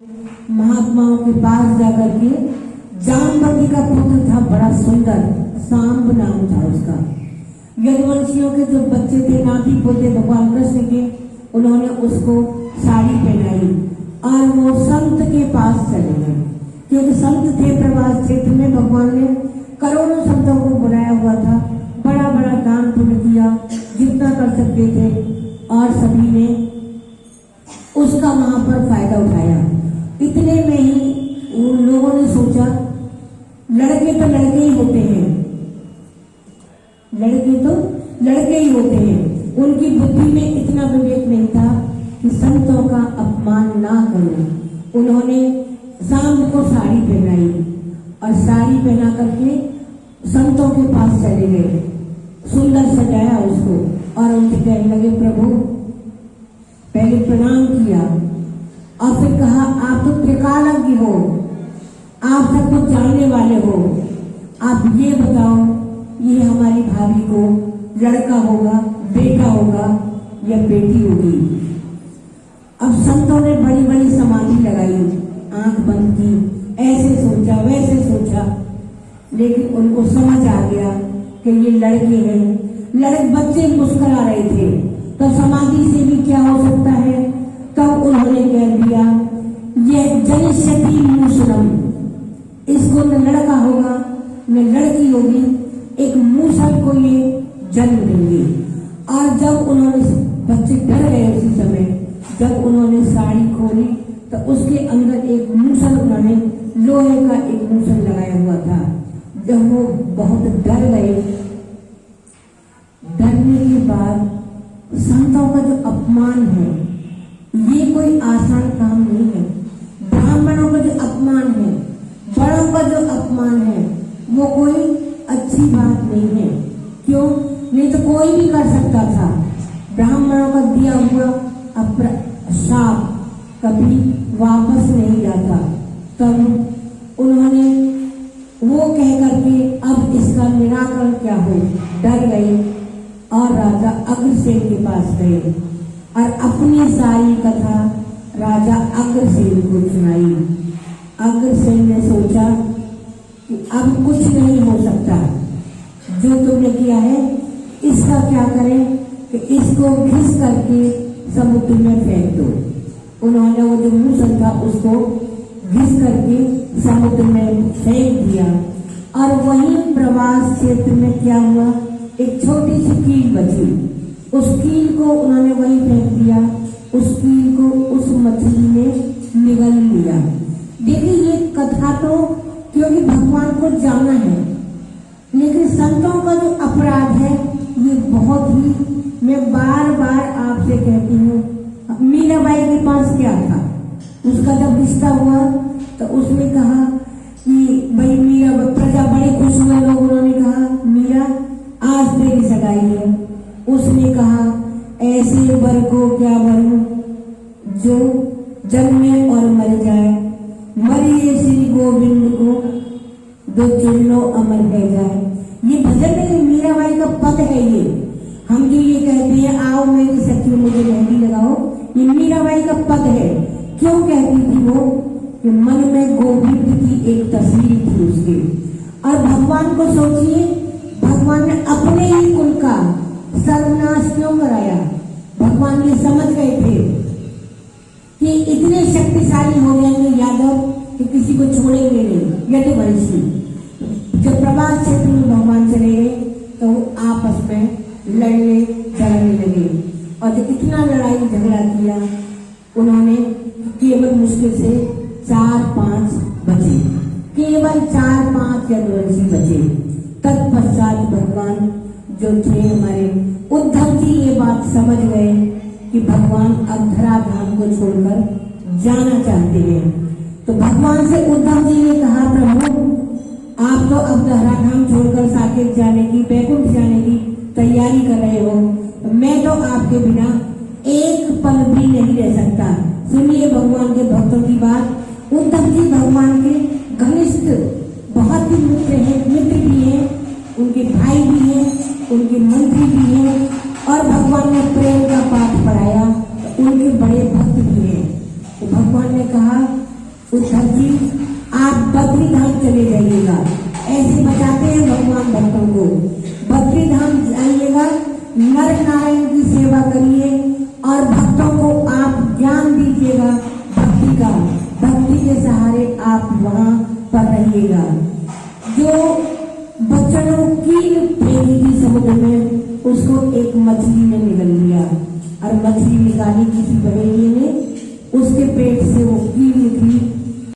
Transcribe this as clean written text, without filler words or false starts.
महात्माओं के पास जाकर के जामवती का पुत्र था, बड़ा सुंदर, सांब नाम था उसका। यदुवंशियों के जो बच्चे थे, नाती पोते भगवान कृष्ण के, उन्होंने उसको साड़ी पहनाई और वो संत के पास चले गए, क्योंकि संत थे प्रवास क्षेत्र में। भगवान ने करोड़ों संतों को बुलाया हुआ था, बड़ा बड़ा दान पुण्य किया जितना कर सकते थे, और सभी ने उसका वहां पर फायदा उठाया। इतने में ही उन लोगों ने सोचा लड़के तो लड़के ही होते हैं, लड़के तो लड़के ही होते हैं। उनकी बुद्धि में इतना विवेक नहीं था कि संतों का अपमान ना करो। उन्होंने सांब को साड़ी पहनाई और साड़ी पहना करके संतों के पास चले गए, सुंदर सजाया उसको और उनसे कहने लगे, प्रभु, पहले प्रणाम किया और फिर कहा, आप तो त्रिकालज्ञ हो, आप सब कुछ जानने वाले हो, आप ये बताओ ये हमारी भाभी को लड़का होगा, बेटा होगा या बेटी होगी। अब संतों ने बड़ी बड़ी समाधि लगाई, आंख बंद की, ऐसे सोचा वैसे सोचा, लेकिन उनको समझ आ गया कि ये लड़के हैं। बच्चे मुस्कुरा रहे थे, तो समाधि से भी क्या हो सकता है। तब उन्होंने कह दिया, ये जनिष्यति मूसलम, इसको न लड़का होगा न लड़की होगी, एक मूसल को ये जन्म देंगे। और जब उन्होंने, बच्चे डर गए उसी समय, जब उन्होंने साड़ी खोली तो उसके अंदर एक मूसल, उन्होंने लोहे का एक मूसल लगाया हुआ था। जब वो बहुत डर गए, डरने के बाद संतों का जो अपमान है ये कोई आसान काम नहीं है। ब्राह्मणों का जो अपमान है, बड़ों का जो अपमान है, वो कोई अच्छी बात नहीं है। क्यों? नहीं तो कोई भी कर सकता था। ब्राह्मणों का दिया हुआ शाप कभी वापस नहीं जाता। तब उन्होंने वो कह करके अब इसका निराकरण क्या हो, डर गए और राजा अग्रसेन के पास गए और अपनी सारी कथा राजा अग्रसेन को सुनाई। अग्रसेन ने सोचा कि अब कुछ नहीं हो सकता, जो तुमने किया है इसका क्या करें कि इसको घिस करके समुद्र में फेंक दो। उन्होंने वो जो मूसल था उसको घिस करके समुद्र में फेंक दिया और वहीं प्रवास क्षेत्र में क्या हुआ, एक छोटी सी कील बची, उस कील को उन्होंने वहीं फेंक दिया। उस कील को उस मछली ने निगल लिया। देखिए ये कथा तो क्योंकि भगवान को जाना है, लेकिन संतों का जो अपराध है ये बहुत ही, मैं बार बार आपसे कहती हूँ, मीराबाई के पास क्या था, उसका जब रिश्ता हुआ तो उसने कहा कि भाई मीरा, प्रजा बड़े खुश हुए लोग, उन्होंने कहा मीरा आज तेरी सगाई है। उसने कहा ऐसे वर को क्या वरूं जो जन्मे और मर जाए, मरिए श्री गोविंद को दो चुल्लो अमर रह जाए। ये भजन में मीराबाई का पद है। ये हम जो ये कहते हैं आओ मेरी सखी मुझे मेहंदी लगाओ, ये मीराबाई का पद है। क्यों कहती थी वो कि मन में गोविंद की एक तस्वीर थी उसके। और भगवान को सोचिए, भगवान ने अपने ही कुल का सर्वनाश क्यों कराया। भगवान ये समझ गए थे कि इतने शक्तिशाली हो जाएंगे यादव कि किसी को छोड़ेंगे नहीं। यदुवंशी जब प्रवास क्षेत्र में भगवान चले गए तो वो आपस में लड़ने झगड़ने लगे और जब इतना लड़ाई झगड़ा किया उन्होंने केवल मुश्किल से 4-5 बचे, केवल 4-5 यदुवंशी बचे। तत्पश्चात भगवान जो थे हमारे उद्धव जी ये बात समझ गए कि भगवान अब धराधाम को छोड़कर जाना चाहते हैं। तो भगवान से उद्धव जी ने कहा, प्रभु आप तो अब धराधाम छोड़कर साकेत जाने की, बैकुंठ जाने की तैयारी कर रहे हो, मैं तो आपके बिना एक पल भी नहीं रह सकता। सुनिए भगवान के भक्तों की बात। उद्धव जी भगवान के घनिष्ठ बहुत ही मित्र भी हैं, उनके भाई भी हैं, उनके मंत्री भी हैं और भगवान ने प्रेम का पाठ पढ़ाया तो उनके बड़े भक्त भी हैं। तो भगवान ने कहा उद्धव जी आप बद्रीधाम चले जाइएगा, ऐसे बताते हैं भगवान भक्तों को। बद्रीधाम जाइएगा, नर नारायण की सेवा करिए और भक्तों को आप ज्ञान दीजिएगा भक्ति का। भक्ति के सहारे आप वहां पर रहिएगा। जो बच्चों की फेंकी थी समुद्र में, उसको एक मछली ने निगल लिया और मछली निकाली किसी बहेलिए ने, उसके पेट से वो कील निकली